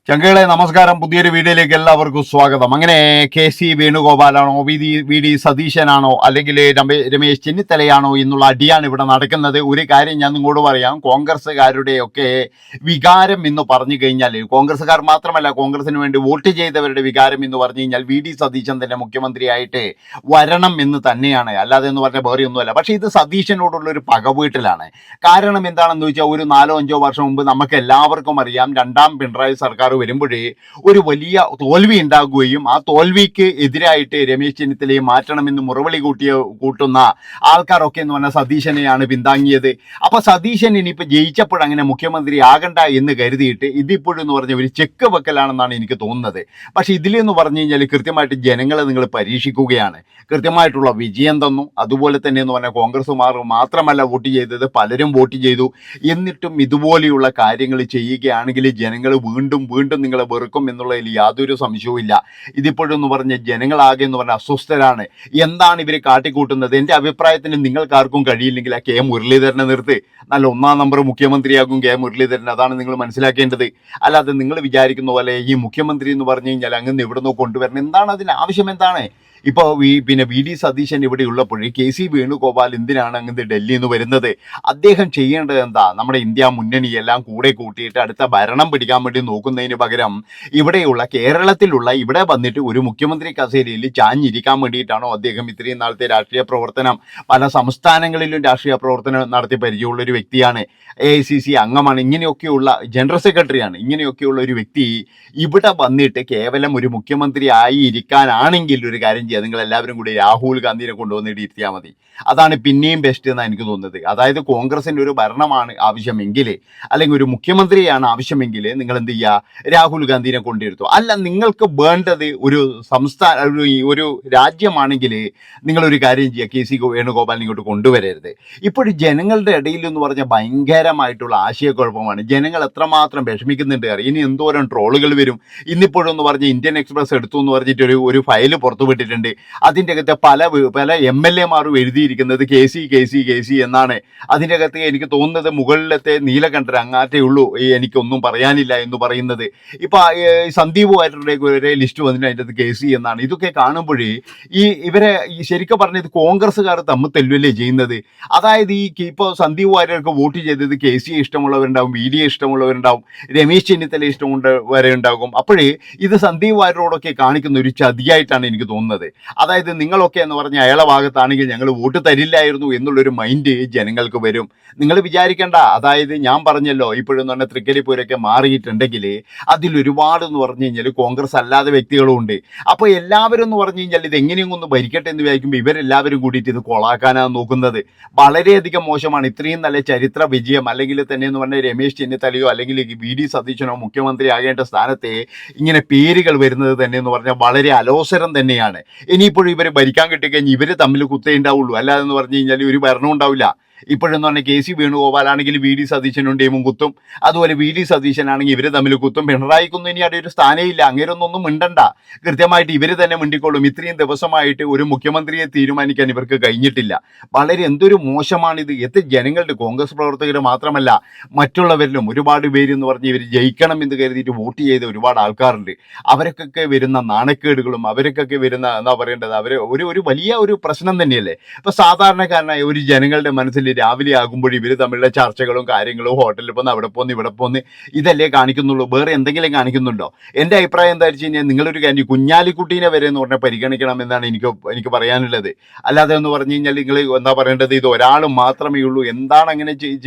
ചങ്കളെ നമസ്കാരം. പുതിയൊരു വീഡിയോയിലേക്ക് എല്ലാവർക്കും സ്വാഗതം. അങ്ങനെ കെ.സി. വേണുഗോപാലാണോ, വി ഡി സതീശനാണോ, അല്ലെങ്കിൽ രമേശ് ചെന്നിത്തലയാണോ എന്നുള്ള അടിയാണ് ഇവിടെ നടക്കുന്നത്. ഒരു കാര്യം ഞാൻ നിങ്ങളോട് പറയാം, കോൺഗ്രസ്സുകാരുടെയൊക്കെ വികാരം എന്ന് പറഞ്ഞു കഴിഞ്ഞാൽ, കോൺഗ്രസ്സുകാർ മാത്രമല്ല, കോൺഗ്രസിന് വേണ്ടി വോട്ട് ചെയ്തവരുടെ വികാരം എന്ന് പറഞ്ഞു കഴിഞ്ഞാൽ വി.ഡി സതീശൻ തന്നെ മുഖ്യമന്ത്രിയായിട്ട് വരണം എന്ന് തന്നെയാണ്. അല്ലാതെ എന്ന് പറഞ്ഞാൽ വേറെ ഒന്നുമല്ല. പക്ഷേ ഇത് സതീശനോടുള്ള ഒരു പകവീട്ടിലാണ്. കാരണം എന്താണെന്ന് ചോദിച്ചാൽ, ഒരു 4-5 വർഷം മുമ്പ് നമുക്ക് എല്ലാവർക്കും അറിയാം, രണ്ടാം പിണറായി സർക്കാർ വരുമ്പോഴേ ഒരു വലിയ തോൽവി ഉണ്ടാകുകയും ആ തോൽവിക്ക് എതിരായിട്ട് രമേശ് ചെന്നിത്തലയെ മാറ്റണമെന്ന് മുറവിളി കൂട്ടുന്ന ആൾക്കാരൊക്കെ എന്ന് പറഞ്ഞാൽ സതീശനെയാണ് പിന്താങ്ങിയത്. അപ്പൊ സതീശൻ ഇനിയിപ്പോൾ ജയിച്ചപ്പോൾ അങ്ങനെ മുഖ്യമന്ത്രി ആകണ്ട എന്ന് കരുതിയിട്ട് ഇതിപ്പോഴെന്ന് പറഞ്ഞ ഒരു ചെക്ക് വെക്കലാണെന്നാണ് എനിക്ക് തോന്നുന്നത്. പക്ഷെ ഇതിലെന്ന് പറഞ്ഞു കഴിഞ്ഞാൽ കൃത്യമായിട്ട് ജനങ്ങളെ നിങ്ങൾ പരീക്ഷിക്കുകയാണ്. കൃത്യമായിട്ടുള്ള വിജയം തന്നു. അതുപോലെ തന്നെ എന്ന് പറഞ്ഞാൽ കോൺഗ്രസ്സുമാർ മാത്രമല്ല വോട്ട് ചെയ്തത്, പലരും വോട്ട് ചെയ്തു. എന്നിട്ടും ഇതുപോലെയുള്ള കാര്യങ്ങൾ ചെയ്യുകയാണെങ്കിൽ ജനങ്ങൾ വീണ്ടും നിങ്ങളെ വെറുക്കും എന്നുള്ളതിൽ യാതൊരു സംശയവും ഇല്ല. ഇതിപ്പോഴെന്ന് പറഞ്ഞ ജനങ്ങളാകെ എന്ന് പറഞ്ഞാൽ അസ്വസ്ഥരാണ്. എന്താണ് ഇവർ കാട്ടിക്കൂട്ടുന്നത്? എൻ്റെ അഭിപ്രായത്തിന് നിങ്ങൾക്കാർക്കും കഴിയില്ലെങ്കിൽ ആ കെ മുരളീധരനെ നിർത്ത്. നല്ല 1-ാം നമ്പർ മുഖ്യമന്ത്രിയാകും കെ മുരളീധരൻ. അതാണ് നിങ്ങൾ മനസ്സിലാക്കേണ്ടത്. അല്ലാതെ നിങ്ങൾ വിചാരിക്കുന്ന പോലെ ഈ മുഖ്യമന്ത്രി എന്ന് പറഞ്ഞു കഴിഞ്ഞാൽ അങ്ങനെ എവിടെ നിന്നോ കൊണ്ടുവരണം. എന്താണ് അതിന് ആവശ്യം? എന്താണ് ഇപ്പോൾ വി ഡി സതീശൻ ഇവിടെ ഉള്ളപ്പോഴേ കെ.സി. വേണുഗോപാൽ എന്തിനാണ് അങ്ങ് ഡൽഹിയിൽ നിന്ന് വരുന്നത്? അദ്ദേഹം ചെയ്യേണ്ടത് എന്താ? നമ്മുടെ ഇന്ത്യ മുന്നണിയെല്ലാം കൂടെ കൂട്ടിയിട്ട് അടുത്ത ഭരണം പിടിക്കാൻ വേണ്ടി നോക്കുന്നതിന് പകരം ഇവിടെയുള്ള കേരളത്തിലുള്ള ഇവിടെ വന്നിട്ട് ഒരു മുഖ്യമന്ത്രി കസേരയിൽ ചാഞ്ഞിരിക്കാൻ വേണ്ടിയിട്ടാണോ അദ്ദേഹം ഇത്രയും നാളത്തെ രാഷ്ട്രീയ പ്രവർത്തനം, പല സംസ്ഥാനങ്ങളിലും രാഷ്ട്രീയ പ്രവർത്തനം നടത്തി പരിചയമുള്ള ഒരു വ്യക്തിയാണ്, AICC അംഗമാണ്, ഇങ്ങനെയൊക്കെയുള്ള ജനറൽ സെക്രട്ടറിയാണ്. ഇങ്ങനെയൊക്കെയുള്ള ഒരു വ്യക്തി ഇവിടെ വന്നിട്ട് കേവലം ഒരു മുഖ്യമന്ത്രി ആയി ഇരിക്കാനാണെങ്കിൽ ഒരു കാര്യം ചെയ്യുക, നിങ്ങൾ എല്ലാവരും കൂടി രാഹുൽ ഗാന്ധിനെ കൊണ്ടുവന്നിട്ട് ഇരുത്തിയാൽ മതി. അതാണ് പിന്നെയും ബെസ്റ്റ് എന്നാണ് എനിക്ക് തോന്നുന്നത്. അതായത് കോൺഗ്രസിൻ്റെ ഒരു ഭരണമാണ് ആവശ്യമെങ്കിൽ, അല്ലെങ്കിൽ ഒരു മുഖ്യമന്ത്രിയാണ് ആവശ്യമെങ്കിൽ നിങ്ങൾ എന്ത് ചെയ്യുക, രാഹുൽ ഗാന്ധിനെ കൊണ്ടിരുത്തുക. അല്ല, നിങ്ങൾക്ക് വേണ്ടത് ഒരു ഒരു രാജ്യമാണെങ്കിൽ നിങ്ങളൊരു കാര്യം ചെയ്യുക, കെ.സി. വേണുഗോപാലിനെ ഇങ്ങോട്ട് കൊണ്ടുവരരുത്. ഇപ്പോൾ ജനങ്ങളുടെ ഇടയിൽ എന്ന് പറഞ്ഞാൽ ഭയങ്കരമായിട്ടുള്ള ആശയക്കുഴപ്പമാണ്. ജനങ്ങൾ എത്രമാത്രം വിഷമിക്കുന്നുണ്ട് അറിയാം. ഇനി എന്തോരം ട്രോളുകൾ വരും. ഇന്നിപ്പോഴെന്ന് പറഞ്ഞ് ഇന്ത്യൻ എക്സ്പ്രസ് എടുത്തു എന്ന് പറഞ്ഞിട്ട് ഒരു ഫയൽ പുറത്തുവിട്ടിട്ടുണ്ട്. അതിൻ്റെ അകത്ത് പല MLA-മാരും എഴുതിയിരിക്കുന്നത് കെ.സി. എന്നാണ്. അതിൻ്റെ അകത്ത് എനിക്ക് തോന്നുന്നത് മുകളിലത്തെ നീലകണ്ഠൻ അങ്ങാറ്റേ ഉള്ളൂ എനിക്കൊന്നും പറയാനില്ല എന്ന് പറയുന്നത്. ഇപ്പൊ സന്ദീപുമാരുടെ ഒരു ലിസ്റ്റ് വന്നിട്ട് അതിൻ്റെ അകത്ത് കെ.സി. എന്നാണ്. ഇതൊക്കെ കാണുമ്പോഴേ ഇവരെ ശരിക്കും പറഞ്ഞത് കോൺഗ്രസ്സുകാർ തമ്മിൽ തെല്ലുവല്ലേ ചെയ്യുന്നത്. അതായത് ഇപ്പോൾ സന്ദീപ് വാര്യർക്ക് വോട്ട് ചെയ്തത് കെ.സി. ഇഷ്ടമുള്ളവരുണ്ടാവും, വി.ഡി ഇഷ്ടമുള്ളവരുണ്ടാവും, രമേശ് ചെന്നിത്തല ഇഷ്ടമുള്ളവരെ ഉണ്ടാകും. അപ്പോഴേ ഇത് സന്ദീപ് വാര്യരോടൊക്കെ കാണിക്കുന്ന ഒരു ചതിയായിട്ടാണ് എനിക്ക് തോന്നുന്നത്. അതായത് നിങ്ങളൊക്കെ എന്ന് പറഞ്ഞാൽ അയാളെ ഭാഗത്താണെങ്കിൽ ഞങ്ങൾ വോട്ട് തരില്ലായിരുന്നു എന്നുള്ളൊരു മൈൻഡ് ജനങ്ങൾക്ക് വരും. നിങ്ങൾ വിചാരിക്കേണ്ട. അതായത് ഞാൻ പറഞ്ഞല്ലോ, ഇപ്പോഴെന്ന് പറഞ്ഞാൽ തൃക്കരിപ്പൂരൊക്കെ മാറിയിട്ടുണ്ടെങ്കിൽ അതിലൊരുപാട് എന്ന് പറഞ്ഞു കഴിഞ്ഞാൽ കോൺഗ്രസ് അല്ലാതെ വ്യക്തികളും ഉണ്ട്. അപ്പോൾ എല്ലാവരും എന്ന് പറഞ്ഞു കഴിഞ്ഞാൽ ഇത് എങ്ങനെയും ഒന്ന് ഭരിക്കട്ടെ എന്ന് വിചാരിക്കുമ്പോൾ ഇവരെല്ലാവരും കൂടിയിട്ട് ഇത് കൊളാക്കാനാണ് നോക്കുന്നത്. വളരെയധികം മോശമാണ്. ഇത്രയും നല്ല ചരിത്ര വിജയം, അല്ലെങ്കിൽ തന്നെ എന്ന് പറഞ്ഞാൽ രമേശ് ചെന്നിത്തലയോ അല്ലെങ്കിൽ വി.ഡി സതീശനോ മുഖ്യമന്ത്രി ആകേണ്ട സ്ഥാനത്തെ ഇങ്ങനെ പേരുകൾ വരുന്നത് തന്നെ എന്ന് പറഞ്ഞാൽ വളരെ അലോസരം തന്നെയാണ്. ഇനിയിപ്പോഴും ഇവർ ഭരിക്കാൻ കിട്ടിക്കഴിഞ്ഞാൽ ഇവർ തമ്മിൽ കുത്തേ ഉണ്ടാവുള്ളൂ. അല്ലാതെ എന്ന് പറഞ്ഞു കഴിഞ്ഞാൽ ഒരു ഭരണം ഉണ്ടാവില്ല. ഇപ്പോഴെന്ന് പറഞ്ഞാൽ കെ.സി. വേണുഗോപാലാണെങ്കിൽ വി.ഡി സതീശനും ടീമും കുത്തും. അതുപോലെ വി.ഡി സതീശനാണെങ്കിൽ ഇവർ തമ്മിൽ കുത്തും. പിണറായിക്കൊന്നും ഇനി അവിടെ ഒരു സ്ഥാനമില്ല. അങ്ങേരൊന്നും മിണ്ടണ്ട. കൃത്യമായിട്ട് ഇവർ തന്നെ മിണ്ടിക്കോളും. ഇത്രയും ദിവസമായിട്ട് ഒരു മുഖ്യമന്ത്രിയെ തീരുമാനിക്കാൻ ഇവർക്ക് കഴിഞ്ഞിട്ടില്ല. എന്തൊരു മോശമാണിത്. ജനങ്ങളുടെ കോൺഗ്രസ് പ്രവർത്തകർ മാത്രമല്ല മറ്റുള്ളവരിലും ഒരുപാട് പേര് എന്ന് പറഞ്ഞ് ഇവർ ജയിക്കണം എന്ന് കരുതിയിട്ട് വോട്ട് ചെയ്ത ഒരുപാട് ആൾക്കാരുണ്ട്. അവർക്കൊക്കെ വരുന്ന നാണക്കേടുകളും അവർക്കൊക്കെ വരുന്ന എന്താ പറയേണ്ടത്, ഒരു വലിയ ഒരു പ്രശ്നം തന്നെയല്ലേ. അപ്പോൾ സാധാരണക്കാരനായ ഒരു ജനങ്ങളുടെ മനസ്സിൽ രാവിലെ ആകുമ്പോൾ ഇവർ തമ്മിലുള്ള ചർച്ചകളും കാര്യങ്ങളും, ഹോട്ടലിൽ പോന്ന് അവിടെ പോന്ന് ഇവിടെ പോന്ന്, ഇതല്ലേ കാണിക്കുന്നുള്ളൂ. വേറെ എന്തെങ്കിലും കാണിക്കുന്നുണ്ടോ? എൻ്റെ അഭിപ്രായം എന്താ വെച്ച് കഴിഞ്ഞാൽ, നിങ്ങളൊരു കാര്യം കുഞ്ഞാലിക്കുട്ടീനെ വരെ എന്ന് പറഞ്ഞാൽ പരിഗണിക്കണം എന്നാണ് എനിക്ക് പറയാനുള്ളത്. അല്ലാതെ എന്ന് പറഞ്ഞു കഴിഞ്ഞാൽ നിങ്ങൾ എന്താ പറയേണ്ടത്, ഇത് ഒരാൾ മാത്രമേ ഉള്ളൂ. എന്താണ് അങ്ങനെ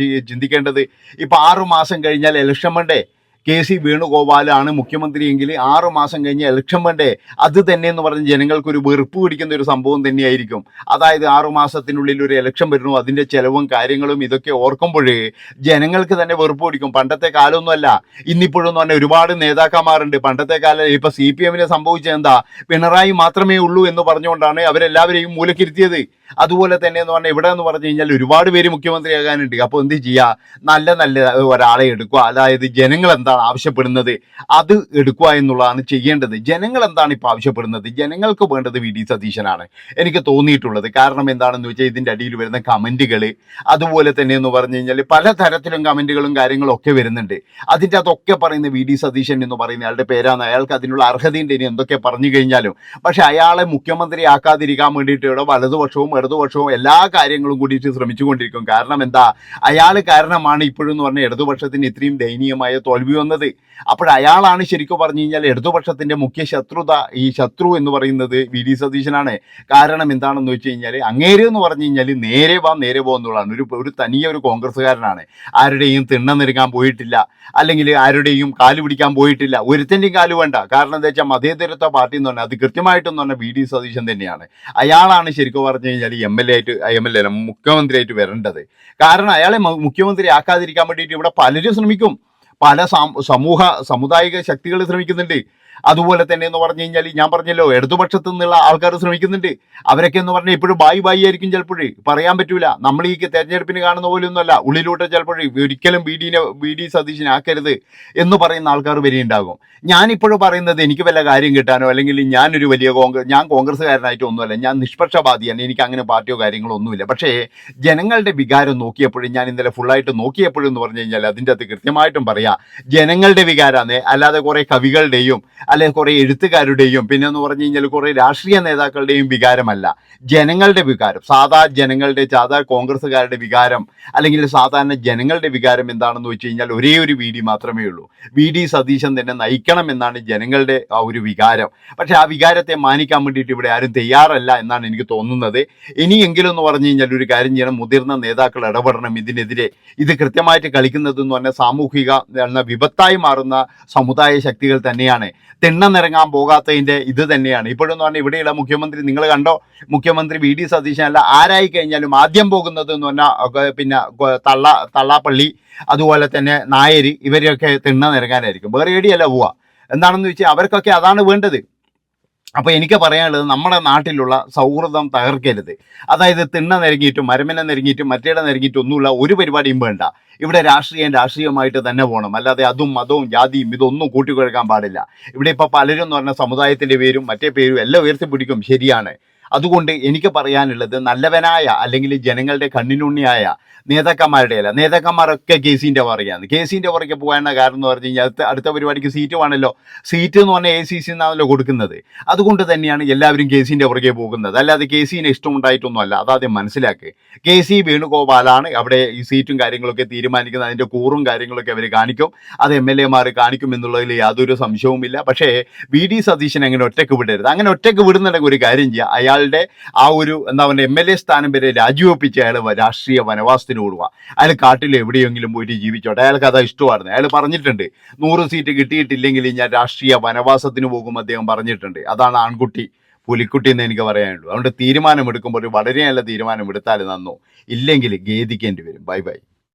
ചിന്തിക്കേണ്ടത്? ഇപ്പം 6 മാസം കഴിഞ്ഞാൽ ഇലക്ഷൻ വേണ്ടേ? കെ.സി. വേണുഗോപാലാണ് മുഖ്യമന്ത്രിയെങ്കിൽ 6 മാസം കഴിഞ്ഞ് ഇലക്ഷൻ വേണ്ടേ? അത് തന്നെ എന്ന് പറഞ്ഞ് ജനങ്ങൾക്കൊരു വെറുപ്പ് പിടിക്കുന്ന ഒരു സംഭവം തന്നെയായിരിക്കും. അതായത് 6 മാസത്തിനുള്ളിൽ ഒരു ഇലക്ഷൻ വരുന്നു, അതിൻ്റെ ചെലവും കാര്യങ്ങളും ഇതൊക്കെ ഓർക്കുമ്പോഴേ ജനങ്ങൾക്ക് തന്നെ വെറുപ്പ് പിടിക്കും. പണ്ടത്തെ കാലമൊന്നുമല്ല. ഇന്നിപ്പോഴെന്ന് പറഞ്ഞാൽ ഒരുപാട് നേതാക്കന്മാരുണ്ട്. പണ്ടത്തെ കാലം ഇപ്പം CPM സംഭവിച്ചത് എന്താ? പിണറായി മാത്രമേ ഉള്ളൂ എന്ന് പറഞ്ഞുകൊണ്ടാണ് അവരെല്ലാവരെയും മൂലക്കിരുത്തിയത്. അതുപോലെ തന്നെ എന്ന് പറഞ്ഞാൽ ഇവിടെ എന്ന് പറഞ്ഞു കഴിഞ്ഞാൽ ഒരുപാട് പേര് മുഖ്യമന്ത്രിയാകാനുണ്ട്. അപ്പോൾ എന്ത് ചെയ്യുക? നല്ല ഒരാളെ എടുക്കുക. അതായത് ജനങ്ങൾ എന്താ എന്താണ് ആവശ്യപ്പെടുന്നത് അത് എടുക്കുക എന്നുള്ളതാണ് ചെയ്യേണ്ടത്. ജനങ്ങൾ എന്താണ് ഇപ്പോൾ ആവശ്യപ്പെടുന്നത്? ജനങ്ങൾക്ക് വേണ്ടത് വി ഡി സതീശനാണ് എനിക്ക് തോന്നിയിട്ടുള്ളത്. കാരണം എന്താണെന്ന് വെച്ചാൽ ഇതിൻ്റെ അടിയിൽ വരുന്ന കമൻറ്റുകൾ, അതുപോലെ തന്നെ എന്ന് പറഞ്ഞു കഴിഞ്ഞാൽ പലതരത്തിലും കമൻറ്റുകളും കാര്യങ്ങളും ഒക്കെ വരുന്നുണ്ട്. അതിൻ്റെ അതൊക്കെ പറയുന്ന വി ഡി സതീശൻ എന്ന് പറയുന്ന അയാളുടെ പേരാണ്. അയാൾക്ക് അതിനുള്ള അർഹതയുണ്ട് ഇനി എന്തൊക്കെ പറഞ്ഞു കഴിഞ്ഞാലും. പക്ഷെ അയാളെ മുഖ്യമന്ത്രിയാക്കാതിരിക്കാൻ വേണ്ടിയിട്ട് ഇവിടെ വലതുപക്ഷവും ഇടതുപക്ഷവും എല്ലാ കാര്യങ്ങളും കൂടിയിട്ട് ശ്രമിച്ചുകൊണ്ടിരിക്കും. കാരണം എന്താ, അയാൾ കാരണമാണ് ഇപ്പോഴും എന്ന് പറഞ്ഞാൽ ഇടതുപക്ഷത്തിന് ഇത്രയും ദയനീയമായ തോൽവി വന്നത്. അപ്പോൾ അയാളാണ് ശരിക്കും പറഞ്ഞു കഴിഞ്ഞാൽ ഇടതുപക്ഷത്തിന്റെ മുഖ്യ ശത്രു എന്ന് പറയുന്നത് വി ഡി സതീശനാണ്. കാരണം എന്താണെന്ന് വെച്ച് കഴിഞ്ഞാൽ അങ്ങേര് എന്ന് പറഞ്ഞു കഴിഞ്ഞാൽ നേരെ വാ എന്നുള്ളതാണ്. ഒരു തനിയെ ഒരു കോൺഗ്രസ്സുകാരനാണ്. ആരുടെയും തിണ്ണ നെരുങ്ങാൻ പോയിട്ടില്ല, അല്ലെങ്കിൽ ആരുടെയും കാല് പിടിക്കാൻ പോയിട്ടില്ല. ഒരുത്തൻ്റെയും കാല് വേണ്ട. കാരണം എന്താ വെച്ചാൽ മതേതരത്വ പാർട്ടി എന്ന് പറഞ്ഞാൽ അത് കൃത്യമായിട്ടെന്ന് പറഞ്ഞാൽ വി ഡി സതീശൻ തന്നെയാണ്. അയാളാണ് ശരിക്കും പറഞ്ഞു കഴിഞ്ഞാൽ മുഖ്യമന്ത്രിയായിട്ട് വരേണ്ടത്. കാരണം അയാളെ മുഖ്യമന്ത്രി ആക്കാതിരിക്കാൻ വേണ്ടിയിട്ട് ഇവിടെ പലരും ശ്രമിക്കും. പല സമുദായിക ശക്തികൾ ശ്രമിക്കുന്നുണ്ട്. അതുപോലെ തന്നെ എന്ന് പറഞ്ഞു കഴിഞ്ഞാൽ ഞാൻ പറഞ്ഞല്ലോ, ഇടതുപക്ഷത്തു നിന്നുള്ള ആൾക്കാർ ശ്രമിക്കുന്നുണ്ട്. അവരൊക്കെ എന്ന് പറഞ്ഞാൽ ഇപ്പോഴും ബായി ആയിരിക്കും. ചിലപ്പോഴേ പറയാൻ പറ്റൂല. നമ്മൾ ഈ തെരഞ്ഞെടുപ്പിന് കാണുന്ന പോലെയൊന്നുമല്ല. ഉള്ളിലോട്ട് ചിലപ്പോഴേ ഒരിക്കലും വി ഡി സതീശനാക്കരുത് എന്ന് പറയുന്ന ആൾക്കാർ വരെ ഉണ്ടാകും. ഞാനിപ്പോഴും പറയുന്നത് എനിക്ക് വല്ല കാര്യം കിട്ടാനോ അല്ലെങ്കിൽ ഞാനൊരു വലിയ ഞാൻ കോൺഗ്രസ്സുകാരനായിട്ടോ ഒന്നുമല്ല. ഞാൻ നിഷ്പക്ഷപാതിയാണ്. എനിക്ക് അങ്ങനെ പാർട്ടിയോ കാര്യങ്ങളോ ഒന്നുമില്ല. പക്ഷേ ജനങ്ങളുടെ വികാരം നോക്കിയപ്പോഴും, ഞാൻ ഇന്നലെ ഫുള്ളായിട്ട് നോക്കിയപ്പോഴും എന്ന് പറഞ്ഞു കഴിഞ്ഞാൽ അതിൻ്റെ അകത്ത് കൃത്യമായിട്ടും പറയാം, ജനങ്ങളുടെ വികാരമാണ്. അല്ലാതെ കുറേ കവികളുടെയും അല്ലെങ്കിൽ കുറേ എഴുത്തുകാരുടെയും പിന്നെ എന്ന് പറഞ്ഞു കഴിഞ്ഞാൽ കുറേ രാഷ്ട്രീയ നേതാക്കളുടെയും വികാരമല്ല. ജനങ്ങളുടെ വികാരം, സാധാ കോൺഗ്രസ്സുകാരുടെ വികാരം, അല്ലെങ്കിൽ സാധാരണ ജനങ്ങളുടെ വികാരം എന്താണെന്ന് വെച്ച് കഴിഞ്ഞാൽ ഒരേ ഒരു വി ഡി മാത്രമേ ഉള്ളൂ. വി ഡി സതീശൻ തന്നെ നയിക്കണം എന്നാണ് ജനങ്ങളുടെ ആ ഒരു വികാരം. പക്ഷെ ആ വികാരത്തെ മാനിക്കാൻ വേണ്ടിയിട്ട് ഇവിടെ ആരും തയ്യാറല്ല എന്നാണ് എനിക്ക് തോന്നുന്നത്. ഇനിയെങ്കിലും എന്ന് പറഞ്ഞു കഴിഞ്ഞാൽ ഒരു കാര്യം ചെയ്യണം, മുതിർന്ന നേതാക്കൾ ഇടപെടണം ഇതിനെതിരെ. ഇത് കൃത്യമായിട്ട് കളിക്കുന്നതെന്ന് പറഞ്ഞാൽ സാമൂഹിക എന്ന വിപത്തായി മാറുന്ന സമുദായ ശക്തികൾ തന്നെയാണ്. തിണ്ണനിറങ്ങാൻ പോകാത്തതിൻ്റെ ഇത് തന്നെയാണ്. ഇപ്പോഴെന്ന് പറഞ്ഞാൽ ഇവിടെയുള്ള മുഖ്യമന്ത്രി നിങ്ങൾ കണ്ടോ, മുഖ്യമന്ത്രി വി ഡി സതീശനല്ല ആരായി കഴിഞ്ഞാലും ആദ്യം പോകുന്നത് എന്ന് പറഞ്ഞാൽ പിന്നെ തള്ളാപ്പള്ളി, അതുപോലെ തന്നെ നായർ, ഇവരെയൊക്കെ തിണ്ണനിറങ്ങാനായിരിക്കും. വേറെ എവിടെയല്ല പോവുക. എന്താണെന്ന് വെച്ചാൽ അവർക്കൊക്കെ അതാണ് വേണ്ടത്. അപ്പോൾ എനിക്ക് പറയാനുള്ളത്, നമ്മുടെ നാട്ടിലുള്ള സൗഹൃദം തകർക്കരുത്. അതായത് തിണ്ണ നിരങ്ങിയിട്ടും മരമിനെ നിരങ്ങിയിട്ടും മറ്റേടെ നിരങ്ങിയിട്ടും ഒന്നുമില്ല ഒരു പരിപാടിയും വേണ്ട. ഇവിടെ രാഷ്ട്രീയമായിട്ട് തന്നെ പോകണം. അല്ലാതെ അതും മതവും ജാതിയും ഇതൊന്നും കൂട്ടിക്കുഴക്കാൻ പാടില്ല. ഇവിടെ ഇപ്പോൾ പലരും എന്ന് പറഞ്ഞാൽ സമുദായത്തിൻ്റെ പേരും മറ്റേ പേരും എല്ലാം ഉയർത്തിപ്പിടിക്കും, ശരിയാണ്. അതുകൊണ്ട് എനിക്ക് പറയാനുള്ളത്, നല്ലവനായ അല്ലെങ്കിൽ ജനങ്ങളുടെ കണ്ണിനുണ്ണിയായ നേതാക്കന്മാരൊക്കെ കേസിൻ്റെ പുറകെയാണ്. കേസിൻ്റെ പുറകെ പോകാനുള്ള കാരണം എന്ന് പറഞ്ഞു കഴിഞ്ഞാൽ അടുത്ത പരിപാടിക്ക് സീറ്റ് വേണമല്ലോ. സീറ്റ് എന്ന് പറഞ്ഞാൽ ACC എന്നാണല്ലോ കൊടുക്കുന്നത്. അതുകൊണ്ട് തന്നെയാണ് എല്ലാവരും കേസിൻ്റെ പുറകെ പോകുന്നത്. അല്ലാതെ കേസിന് ഇഷ്ടമുണ്ടായിട്ടൊന്നുമല്ല. അതാദ്യം മനസ്സിലാക്കുക. KC വേണുഗോപാലാണ് അവിടെ ഈ സീറ്റും കാര്യങ്ങളൊക്കെ തീരുമാനിക്കുന്നത്. അതിൻ്റെ കൂറും കാര്യങ്ങളൊക്കെ അവർ കാണിക്കും, അത് MLA കാണിക്കും എന്നുള്ളതിൽ യാതൊരു സംശയവുമില്ല. പക്ഷേ വി ഡി സതീശൻ അങ്ങനെ ഒറ്റയ്ക്ക് വിടരുത്. അങ്ങനെ ഒറ്റയ്ക്ക് വിടുന്നുണ്ടെങ്കിൽ ഒരു കാര്യം ചെയ്യുക, അയാളുടെ ആ ഒരു എന്താ പറയുക MLA സ്ഥാനം വരെ രാജിവെപ്പിച്ച് അയാൾ രാഷ്ട്രീയ വനവാസത്തിന് കൊടുക്കുക. അയാൾ കാട്ടിൽ എവിടെയെങ്കിലും പോയിട്ട് ജീവിച്ചോട്ടെ. അയാൾക്ക് അതാ ഇഷ്ടമായിരുന്നു. അയാൾ പറഞ്ഞിട്ടുണ്ട് 100 സീറ്റ് കിട്ടിയിട്ടില്ലെങ്കിൽ ഞാൻ രാഷ്ട്രീയ വനവാസത്തിന് പോകും അദ്ദേഹം പറഞ്ഞിട്ടുണ്ട്. അതാണ് ആൺകുട്ടി പുലിക്കുട്ടി എന്ന് എനിക്ക് പറയാനുള്ളൂ. അതുകൊണ്ട് തീരുമാനമെടുക്കുമ്പോൾ വളരെ നല്ല തീരുമാനം എടുത്താൽ നന്നോ, ഇല്ലെങ്കിൽ ഖേദിക്കേണ്ടി വരും. ബൈ.